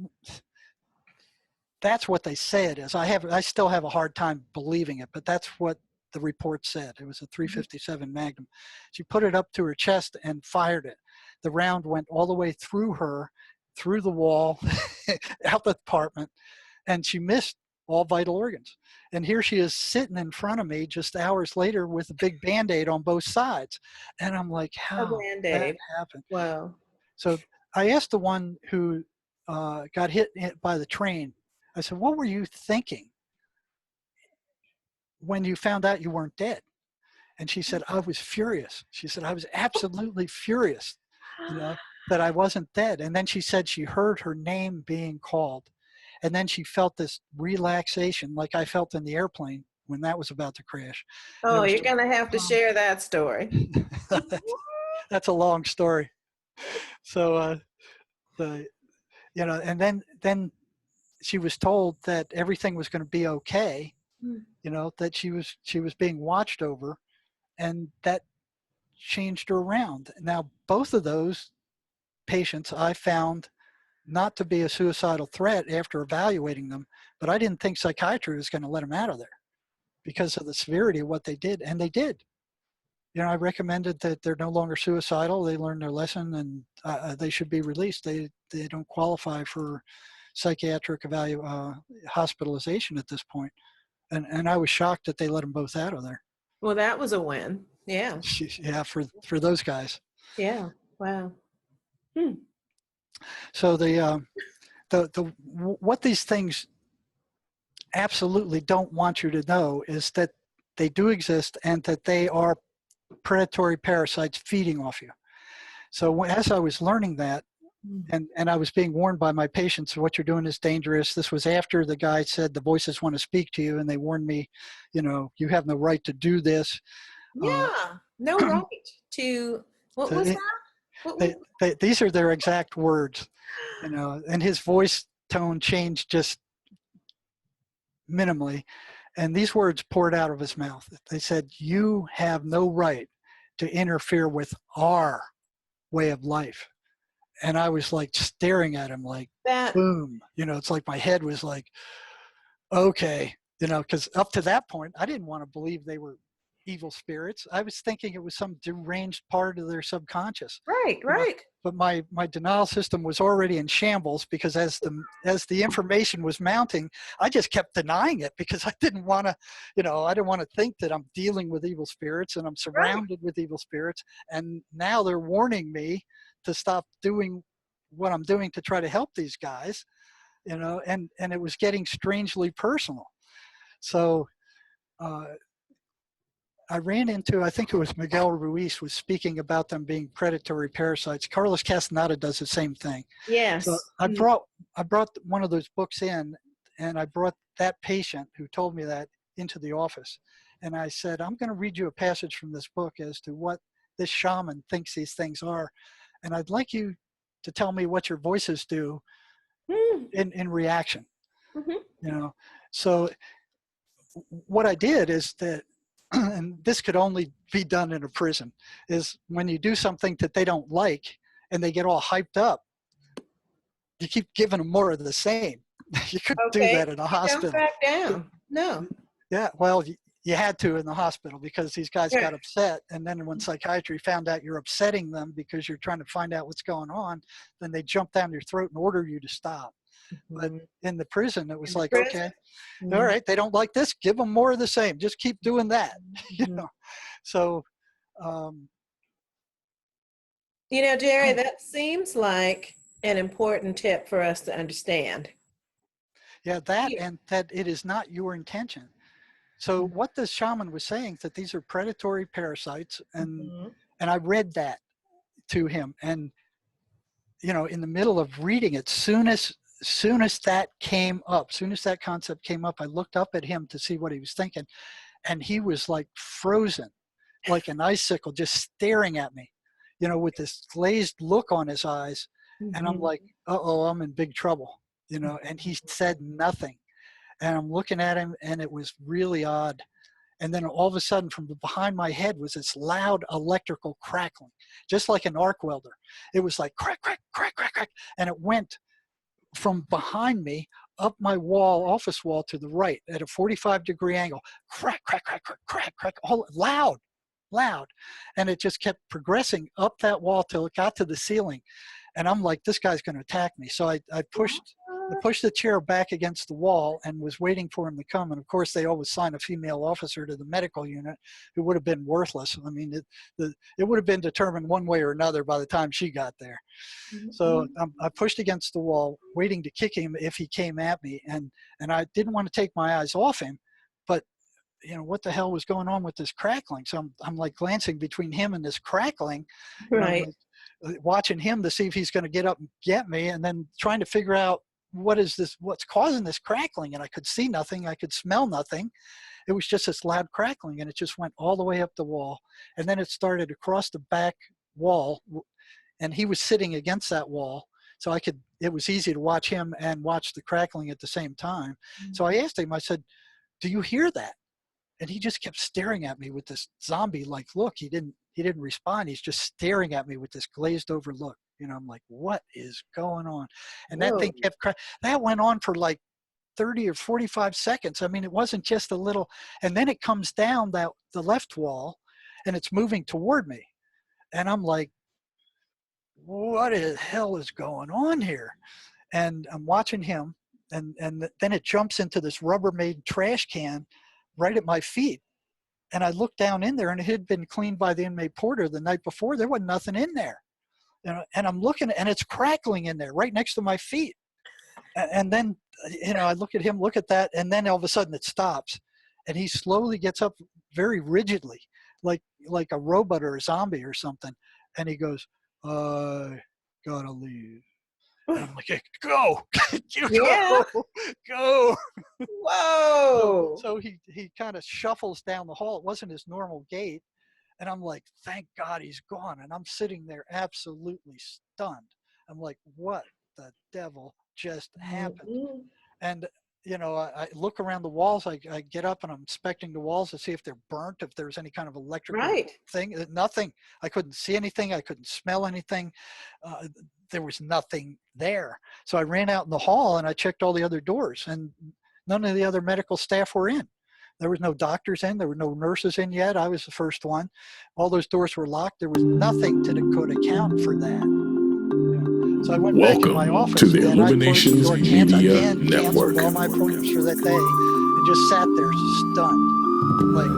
that's what they say it is. I still have a hard time believing it, but that's what the report said. It was a 357 Magnum. She put it up to her chest and fired it. The round went all the way through her, through the wall, out the apartment, and she missed all vital organs. And here she is sitting in front of me just hours later with a big Band-Aid on both sides. And I'm like, how that happened? Wow. So I asked the one who got hit by the train, I said, what were you thinking when you found out you weren't dead? And she said, I was furious. She said, I was absolutely furious, that I wasn't dead. And then she said she heard her name being called. And then she felt this relaxation like I felt in the airplane when that was about to crash. Oh, you're going to have to share that story. That's a long story. So, and then she was told that everything was going to be okay, that she was being watched over, and that changed her around. Now, both of those patients I found not to be a suicidal threat after evaluating them, but I didn't think psychiatry was going to let them out of there because of the severity of what they did, and they did. I recommended that they're no longer suicidal. They learned their lesson, and they should be released. They don't qualify for psychiatric hospitalization at this point. And I was shocked that they let them both out of there. Well, that was a win. Yeah. Yeah, for those guys. Yeah. Wow. So what these things absolutely don't want you to know is that they do exist and that they are predatory parasites feeding off you. So as I was learning that, and I was being warned by my patients, what you're doing is dangerous. This was after the guy said the voices want to speak to you, and they warned me, you have no right to do this. Yeah, no right to, what was that? These are their exact words, and his voice tone changed just minimally. And these words poured out of his mouth. They said, you have no right to interfere with our way of life. And I was like staring at him like, boom. It's like my head was like, okay. Because up to that point, I didn't want to believe they were evil spirits. I was thinking it was some deranged part of their subconscious. Right. But my denial system was already in shambles because as the information was mounting, I just kept denying it because I didn't want to, I didn't want to think that I'm dealing with evil spirits and I'm surrounded with evil spirits. And now they're warning me to stop doing what I'm doing to try to help these guys, and it was getting strangely personal. So, I ran into, I think it was Miguel Ruiz was speaking about them being predatory parasites. Carlos Castaneda does the same thing. Yes. So I brought one of those books in, and I brought that patient who told me that into the office. And I said, I'm going to read you a passage from this book as to what this shaman thinks these things are. And I'd like you to tell me what your voices do in reaction. So what I did is that and this could only be done in a prison, is when you do something that they don't like and they get all hyped up, you keep giving them more of the same. You couldn't do that in a Don't hospital. back down. No. Yeah, well, you had to in the hospital because these guys Sure. got upset. And then when psychiatry found out you're upsetting them because you're trying to find out what's going on, then they jump down your throat and order you to stop. But in the prison, it was like, okay, all right, they don't like this, give them more of the same. Just keep doing that. You know? So, Jerry, that seems like an important tip for us to understand. yeah, and that it is not your intention. So what the shaman was saying, that these are predatory parasites, and I read that to him, and in the middle of reading it, soon as that came up, soon as that concept came up, I looked up at him to see what he was thinking, and he was like frozen, like an icicle, just staring at me, with this glazed look on his eyes, and I'm like, uh-oh, I'm in big trouble, and he said nothing. And I'm looking at him, and it was really odd. And then all of a sudden, from behind my head was this loud electrical crackling, just like an arc welder. It was like crack, crack, crack, crack, crack. And it went from behind me up my office wall to the right at a 45-degree angle. Crack, crack, crack, crack, crack, crack, all loud. And it just kept progressing up that wall till it got to the ceiling. And I'm like, this guy's going to attack me. So I pushed the chair back against the wall and was waiting for him to come. And of course, they always sign a female officer to the medical unit who would have been worthless. I mean, it would have been determined one way or another by the time she got there. So I pushed against the wall, waiting to kick him if he came at me. And I didn't want to take my eyes off him, but what the hell was going on with this crackling? So I'm like glancing between him and this crackling, Right. Watching him to see if he's going to get up and get me, and then trying to figure out what's causing this crackling. And I could see nothing, I could smell nothing. It was just this loud crackling, and it just went all the way up the wall, and then it started across the back wall, and he was sitting against that wall, so it was easy to watch him and watch the crackling at the same time. So I asked him, I said, do you hear that? And he just kept staring at me with this zombie-like look. He didn't respond. He's just staring at me with this glazed over look. I'm like, what is going on? And that thing kept that went on for like 30 or 45 seconds. I mean, it wasn't just a little, and then it comes down the left wall, and it's moving toward me. And I'm like, what the hell is going on here? And I'm watching him, and then it jumps into this Rubbermaid trash can right at my feet. And I looked down in there, and it had been cleaned by the inmate porter the night before. There wasn't nothing in there. And I'm looking, and it's crackling in there right next to my feet. And then, I look at him, look at that, and then all of a sudden it stops. And he slowly gets up very rigidly, like a robot or a zombie or something. And he goes, I gotta leave. And I'm like, go, go. Whoa. So he kind of shuffles down the hall. It wasn't his normal gait. And I'm like, thank God he's gone. And I'm sitting there absolutely stunned. I'm like, what the devil just happened? And, I look around the walls. I get up and I'm inspecting the walls to see if they're burnt, if there's any kind of electrical thing. Nothing. I couldn't see anything. I couldn't smell anything. There was nothing there. So I ran out in the hall and I checked all the other doors, and none of the other medical staff were in. There was no doctors in. There were no nurses in yet. I was the first one. All those doors were locked. There was nothing that could account for that. So I went back in my office, to the and I closed the Illuminations door, Media canceled Network. all my appointments for that day, and just sat there stunned, like,